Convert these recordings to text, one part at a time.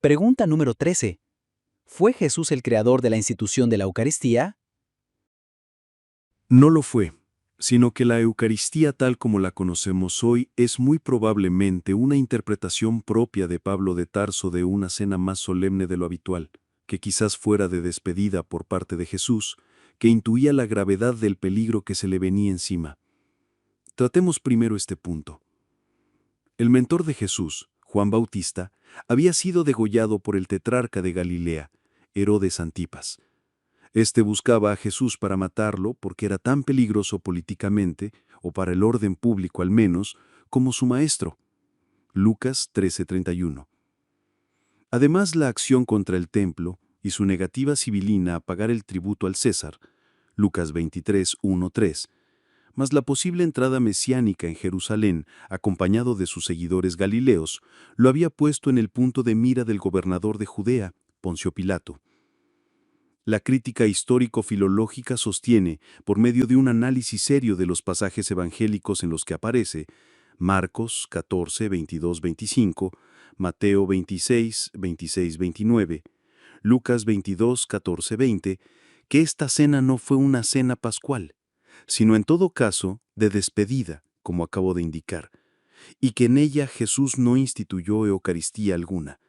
Pregunta número 13. ¿Fue Jesús el creador de la institución de la Eucaristía? No lo fue, sino que la Eucaristía tal como la conocemos hoy es muy probablemente una interpretación propia de Pablo de Tarso de una cena más solemne de lo habitual, que quizás fuera de despedida por parte de Jesús, que intuía la gravedad del peligro que se le venía encima. Tratemos primero este punto. El mentor de Jesús, Juan Bautista, había sido degollado por el tetrarca de Galilea, Herodes Antipas. Este buscaba a Jesús para matarlo porque era tan peligroso políticamente, o para el orden público al menos, como su maestro. Lucas 13:31. Además, la acción contra el templo y su negativa civilina a pagar el tributo al César, Lucas 23:1-3, más la posible entrada mesiánica en Jerusalén, acompañado de sus seguidores galileos, lo había puesto en el punto de mira del gobernador de Judea, Poncio Pilato. La crítica histórico-filológica sostiene, por medio de un análisis serio de los pasajes evangélicos en los que aparece, Marcos 14, 22, 25, Mateo 26, 26, 29, Lucas 22, 14, 20, que esta cena no fue una cena pascual, sino en todo caso de despedida, como acabo de indicar, y que en ella Jesús no instituyó Eucaristía alguna.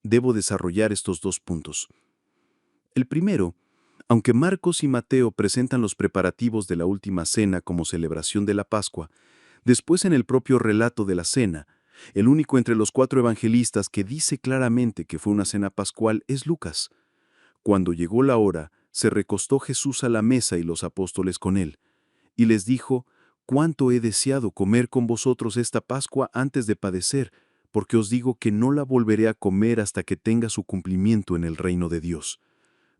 Debo desarrollar estos dos puntos. El primero, aunque Marcos y Mateo presentan los preparativos de la última cena como celebración de la Pascua, después en el propio relato de la cena, el único entre los 4 evangelistas que dice claramente que fue una cena pascual es Lucas. Cuando llegó la hora, se recostó Jesús a la mesa y los apóstoles con él, y les dijo: «Cuánto he deseado comer con vosotros esta Pascua antes de padecer, porque os digo que no la volveré a comer hasta que tenga su cumplimiento en el reino de Dios».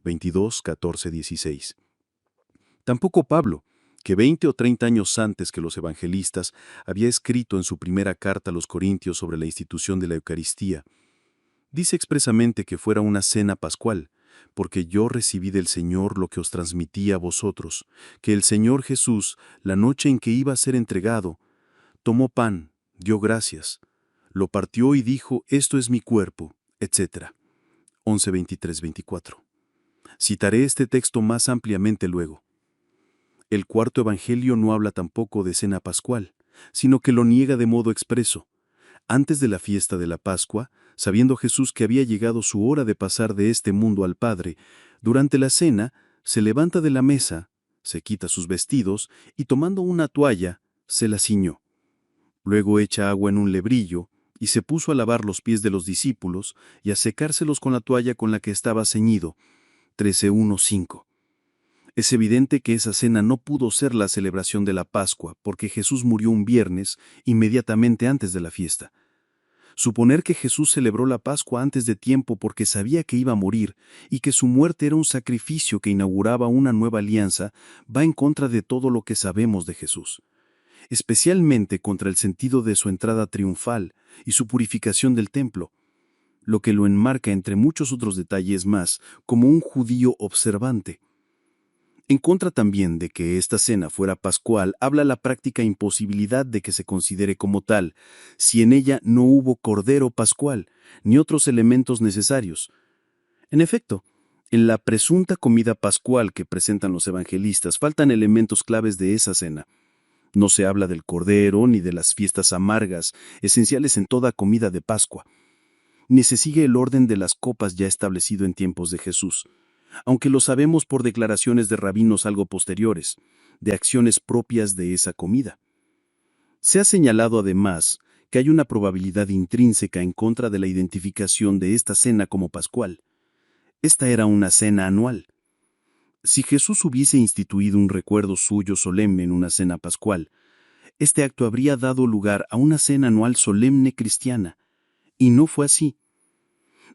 22, 14, 16. Tampoco Pablo, que 20 o 30 años antes que los evangelistas había escrito en su primera carta a los Corintios sobre la institución de la Eucaristía, dice expresamente que fuera una cena pascual, porque yo recibí del Señor lo que os transmití a vosotros, que el Señor Jesús, la noche en que iba a ser entregado, tomó pan, dio gracias, lo partió y dijo: «Esto es mi cuerpo», etc. 11, 23, 24. Citaré este texto más ampliamente luego. El cuarto evangelio no habla tampoco de cena pascual, sino que lo niega de modo expreso. Antes de la fiesta de la Pascua, sabiendo Jesús que había llegado su hora de pasar de este mundo al Padre, durante la cena se levanta de la mesa, se quita sus vestidos y tomando una toalla, se la ciñó. Luego echa agua en un lebrillo y se puso a lavar los pies de los discípulos y a secárselos con la toalla con la que estaba ceñido. 13:1-5. Es evidente que esa cena no pudo ser la celebración de la Pascua, porque Jesús murió un viernes, inmediatamente antes de la fiesta. Suponer que Jesús celebró la Pascua antes de tiempo porque sabía que iba a morir y que su muerte era un sacrificio que inauguraba una nueva alianza va en contra de todo lo que sabemos de Jesús, especialmente contra el sentido de su entrada triunfal y su purificación del templo, lo que lo enmarca entre muchos otros detalles más como un judío observante. En contra también de que esta cena fuera pascual, habla la práctica imposibilidad de que se considere como tal, si en ella no hubo cordero pascual, ni otros elementos necesarios. En efecto, en la presunta comida pascual que presentan los evangelistas faltan elementos claves de esa cena. No se habla del cordero ni de las fiestas amargas, esenciales en toda comida de Pascua. Ni se sigue el orden de las copas ya establecido en tiempos de Jesús, aunque lo sabemos por declaraciones de rabinos algo posteriores, de acciones propias de esa comida. Se ha señalado además que hay una probabilidad intrínseca en contra de la identificación de esta cena como pascual. Esta era una cena anual. Si Jesús hubiese instituido un recuerdo suyo solemne en una cena pascual, este acto habría dado lugar a una cena anual solemne cristiana, y no fue así.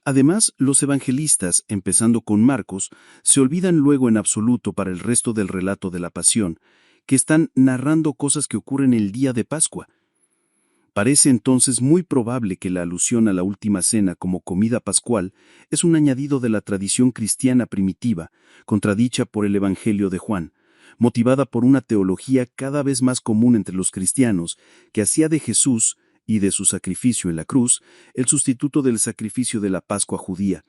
Además, los evangelistas, empezando con Marcos, se olvidan luego en absoluto para el resto del relato de la Pasión, que están narrando cosas que ocurren el día de Pascua. Parece entonces muy probable que la alusión a la última cena como comida pascual es un añadido de la tradición cristiana primitiva, contradicha por el Evangelio de Juan, motivada por una teología cada vez más común entre los cristianos, que hacía de Jesús y de su sacrificio en la cruz, el sustituto del sacrificio de la Pascua judía.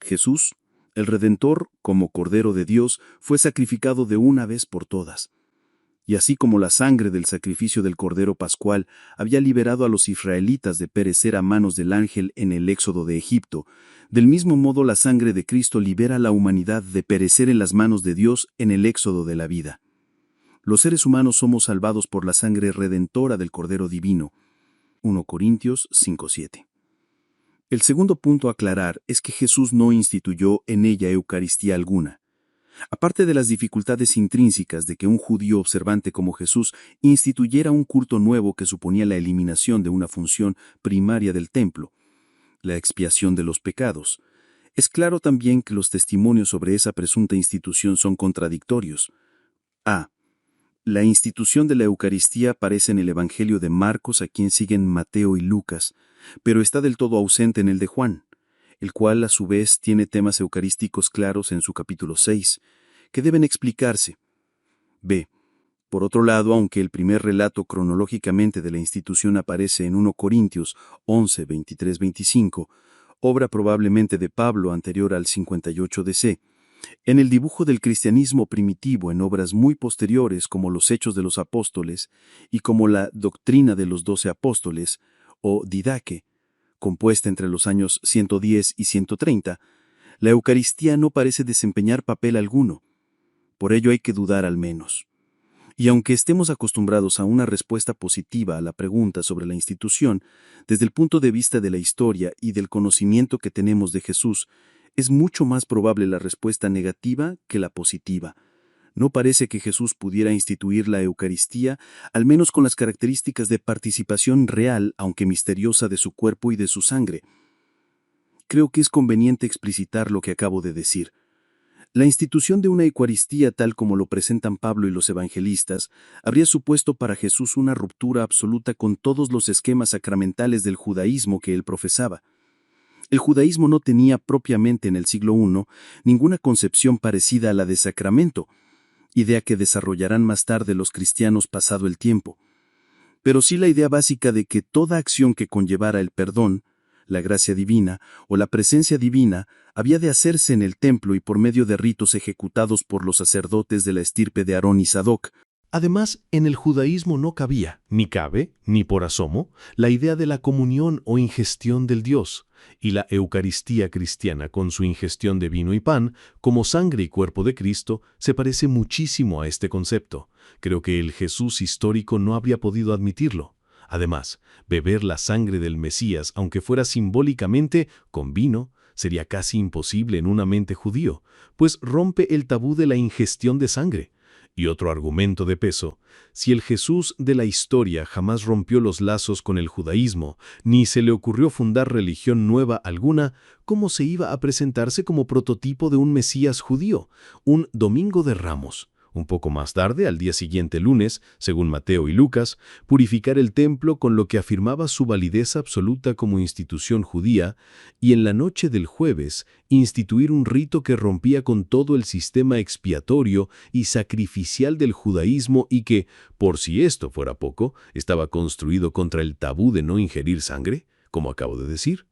Jesús, el Redentor, como Cordero de Dios, fue sacrificado de una vez por todas. Y así como la sangre del sacrificio del Cordero Pascual había liberado a los israelitas de perecer a manos del ángel en el éxodo de Egipto, del mismo modo la sangre de Cristo libera a la humanidad de perecer en las manos de Dios en el éxodo de la vida. Los seres humanos somos salvados por la sangre redentora del Cordero Divino. 1 Corintios 5:7. El segundo punto a aclarar es que Jesús no instituyó en ella Eucaristía alguna. Aparte de las dificultades intrínsecas de que un judío observante como Jesús instituyera un culto nuevo que suponía la eliminación de una función primaria del templo, la expiación de los pecados, es claro también que los testimonios sobre esa presunta institución son contradictorios. A. La institución de la Eucaristía aparece en el Evangelio de Marcos, a quien siguen Mateo y Lucas, pero está del todo ausente en el de Juan, el cual a su vez tiene temas eucarísticos claros en su capítulo 6, que deben explicarse. B. Por otro lado, aunque el primer relato cronológicamente de la institución aparece en 1 Corintios 11, 23-25, obra probablemente de Pablo anterior al 58 DC, en el dibujo del cristianismo primitivo en obras muy posteriores como los Hechos de los Apóstoles y como la Doctrina de los 12 Apóstoles, o Didaque, compuesta entre los años 110 y 130, la Eucaristía no parece desempeñar papel alguno. Por ello hay que dudar al menos. Y aunque estemos acostumbrados a una respuesta positiva a la pregunta sobre la institución, desde el punto de vista de la historia y del conocimiento que tenemos de Jesús, es mucho más probable la respuesta negativa que la positiva. No parece que Jesús pudiera instituir la Eucaristía, al menos con las características de participación real, aunque misteriosa, de su cuerpo y de su sangre. Creo que es conveniente explicitar lo que acabo de decir. La institución de una Eucaristía tal como lo presentan Pablo y los evangelistas habría supuesto para Jesús una ruptura absoluta con todos los esquemas sacramentales del judaísmo que él profesaba. El judaísmo no tenía propiamente en el siglo I ninguna concepción parecida a la de sacramento, idea que desarrollarán más tarde los cristianos pasado el tiempo, pero sí la idea básica de que toda acción que conllevara el perdón, la gracia divina o la presencia divina había de hacerse en el templo y por medio de ritos ejecutados por los sacerdotes de la estirpe de Aarón y Sadoc. Además, en el judaísmo no cabía, ni cabe, ni por asomo, la idea de la comunión o ingestión del Dios, y la Eucaristía cristiana con su ingestión de vino y pan, como sangre y cuerpo de Cristo, se parece muchísimo a este concepto. Creo que el Jesús histórico no habría podido admitirlo. Además, beber la sangre del Mesías, aunque fuera simbólicamente con vino, sería casi imposible en una mente judío, pues rompe el tabú de la ingestión de sangre. Y otro argumento de peso, si el Jesús de la historia jamás rompió los lazos con el judaísmo, ni se le ocurrió fundar religión nueva alguna, ¿cómo se iba a presentarse como prototipo de un Mesías judío, un Domingo de Ramos? Un poco más tarde, al día siguiente lunes, según Mateo y Lucas, purificar el templo con lo que afirmaba su validez absoluta como institución judía, y en la noche del jueves, instituir un rito que rompía con todo el sistema expiatorio y sacrificial del judaísmo y que, por si esto fuera poco, estaba construido contra el tabú de no ingerir sangre, como acabo de decir.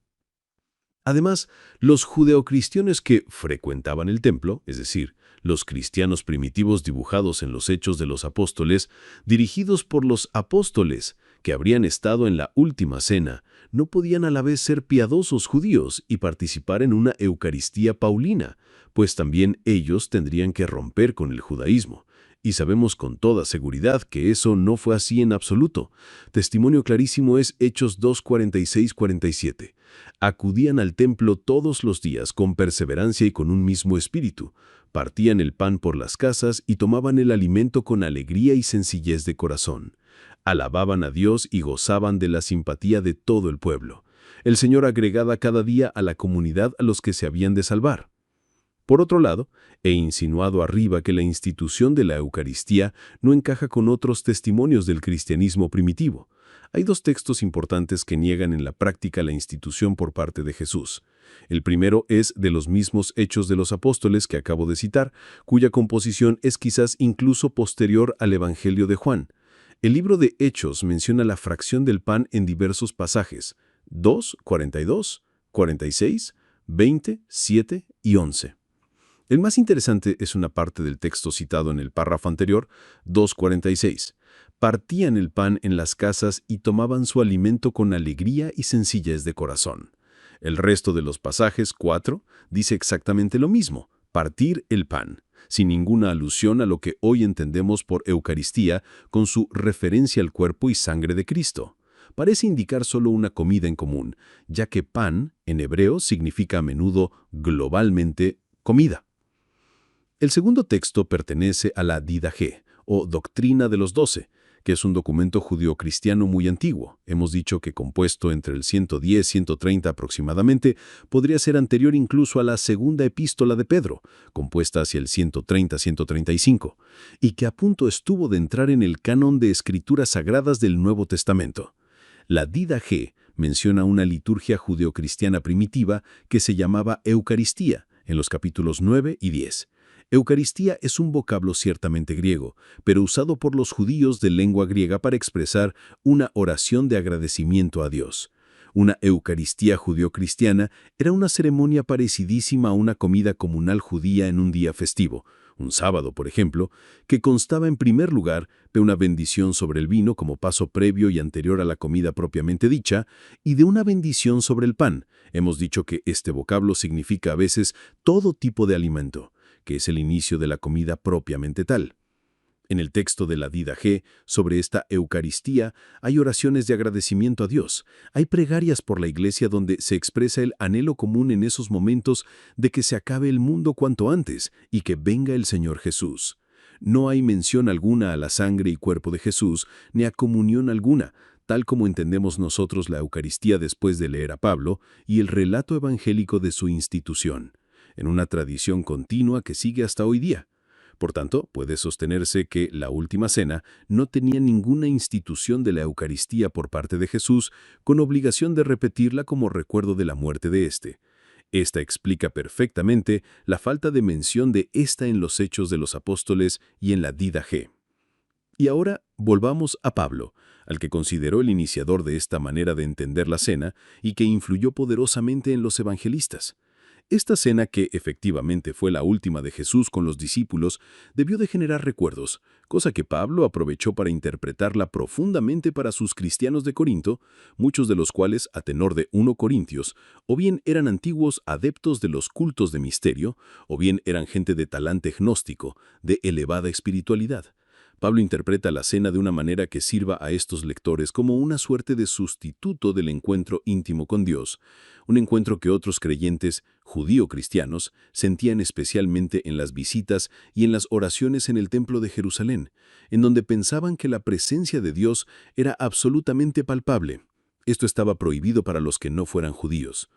Además, los judeocristianos que frecuentaban el templo, es decir, los cristianos primitivos dibujados en los Hechos de los Apóstoles, dirigidos por los apóstoles que habrían estado en la última cena, no podían a la vez ser piadosos judíos y participar en una Eucaristía paulina, pues también ellos tendrían que romper con el judaísmo. Y sabemos con toda seguridad que eso no fue así en absoluto. Testimonio clarísimo es Hechos 2:46-47. Acudían al templo todos los días con perseverancia y con un mismo espíritu. Partían el pan por las casas y tomaban el alimento con alegría y sencillez de corazón. Alababan a Dios y gozaban de la simpatía de todo el pueblo. El Señor agregaba cada día a la comunidad a los que se habían de salvar. Por otro lado, he insinuado arriba que la institución de la Eucaristía no encaja con otros testimonios del cristianismo primitivo. Hay dos textos importantes que niegan en la práctica la institución por parte de Jesús. El primero es de los mismos Hechos de los Apóstoles que acabo de citar, cuya composición es quizás incluso posterior al Evangelio de Juan. El libro de Hechos menciona la fracción del pan en diversos pasajes: 2, 42, 46, 20, 7 y 11. El más interesante es una parte del texto citado en el párrafo anterior, 2:46. Partían el pan en las casas y tomaban su alimento con alegría y sencillez de corazón. El resto de los pasajes, 4, dice exactamente lo mismo: partir el pan, sin ninguna alusión a lo que hoy entendemos por Eucaristía con su referencia al cuerpo y sangre de Cristo. Parece indicar solo una comida en común, ya que pan, en hebreo, significa a menudo globalmente comida. El segundo texto pertenece a la Didaché, o Doctrina de los 12, que es un documento judío-cristiano muy antiguo. Hemos dicho que compuesto entre el 110 y 130 aproximadamente, podría ser anterior incluso a la segunda epístola de Pedro, compuesta hacia el 130-135, y que a punto estuvo de entrar en el canon de escrituras sagradas del Nuevo Testamento. La Didaché menciona una liturgia judeocristiana primitiva que se llamaba Eucaristía, en los capítulos 9 y 10. Eucaristía es un vocablo ciertamente griego, pero usado por los judíos de lengua griega para expresar una oración de agradecimiento a Dios. Una Eucaristía judío-cristiana era una ceremonia parecidísima a una comida comunal judía en un día festivo, un sábado, por ejemplo, que constaba en primer lugar de una bendición sobre el vino como paso previo y anterior a la comida propiamente dicha, y de una bendición sobre el pan. Hemos dicho que este vocablo significa a veces todo tipo de alimento, que es el inicio de la comida propiamente tal. En el texto de la Didaché sobre esta Eucaristía hay oraciones de agradecimiento a Dios. Hay plegarias por la Iglesia donde se expresa el anhelo común en esos momentos de que se acabe el mundo cuanto antes y que venga el Señor Jesús. No hay mención alguna a la sangre y cuerpo de Jesús, ni a comunión alguna, tal como entendemos nosotros la Eucaristía después de leer a Pablo y el relato evangélico de su institución, en una tradición continua que sigue hasta hoy día. Por tanto, puede sostenerse que la Última Cena no tenía ninguna institución de la Eucaristía por parte de Jesús con obligación de repetirla como recuerdo de la muerte de éste. Esta explica perfectamente la falta de mención de esta en los Hechos de los Apóstoles y en la Didaché. Y ahora volvamos a Pablo, al que consideró el iniciador de esta manera de entender la cena y que influyó poderosamente en los evangelistas. Esta cena, que efectivamente fue la última de Jesús con los discípulos, debió de generar recuerdos, cosa que Pablo aprovechó para interpretarla profundamente para sus cristianos de Corinto, muchos de los cuales, a tenor de 1 Corintios, o bien eran antiguos adeptos de los cultos de misterio, o bien eran gente de talante gnóstico, de elevada espiritualidad. Pablo interpreta la cena de una manera que sirva a estos lectores como una suerte de sustituto del encuentro íntimo con Dios, un encuentro que otros creyentes judío-cristianos sentían especialmente en las visitas y en las oraciones en el Templo de Jerusalén, en donde pensaban que la presencia de Dios era absolutamente palpable. Esto estaba prohibido para los que no fueran judíos.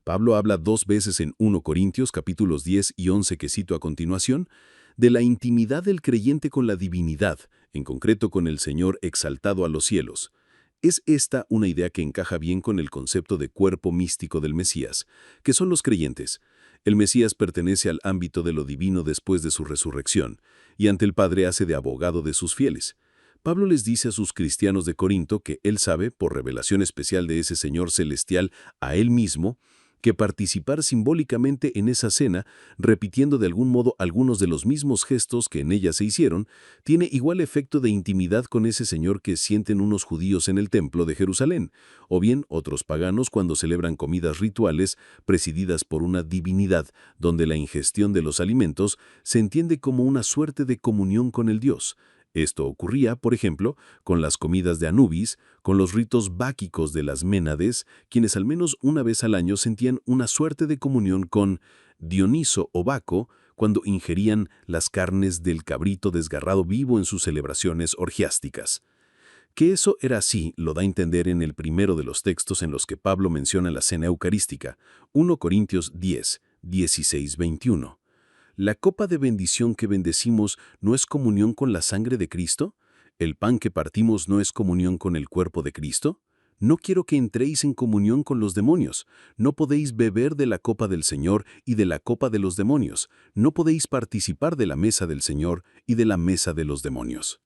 Pablo habla 2 veces en 1 Corintios, capítulos 10 y 11 que cito a continuación, de la intimidad del creyente con la divinidad, en concreto con el Señor exaltado a los cielos. Es esta una idea que encaja bien con el concepto de cuerpo místico del Mesías, que son los creyentes. El Mesías pertenece al ámbito de lo divino después de su resurrección, y ante el Padre hace de abogado de sus fieles. Pablo les dice a sus cristianos de Corinto que él sabe, por revelación especial de ese Señor celestial a él mismo, que participar simbólicamente en esa cena, repitiendo de algún modo algunos de los mismos gestos que en ella se hicieron, tiene igual efecto de intimidad con ese Señor que sienten unos judíos en el templo de Jerusalén, o bien otros paganos cuando celebran comidas rituales presididas por una divinidad, donde la ingestión de los alimentos se entiende como una suerte de comunión con el Dios. Esto ocurría, por ejemplo, con las comidas de Anubis, con los ritos báquicos de las Ménades, quienes al menos una vez al año sentían una suerte de comunión con Dioniso o Baco cuando ingerían las carnes del cabrito desgarrado vivo en sus celebraciones orgiásticas. Que eso era así lo da a entender en el primero de los textos en los que Pablo menciona la cena eucarística, 1 Corintios 10, 16-21. ¿La copa de bendición que bendecimos no es comunión con la sangre de Cristo? ¿El pan que partimos no es comunión con el cuerpo de Cristo? No quiero que entréis en comunión con los demonios. No podéis beber de la copa del Señor y de la copa de los demonios. No podéis participar de la mesa del Señor y de la mesa de los demonios.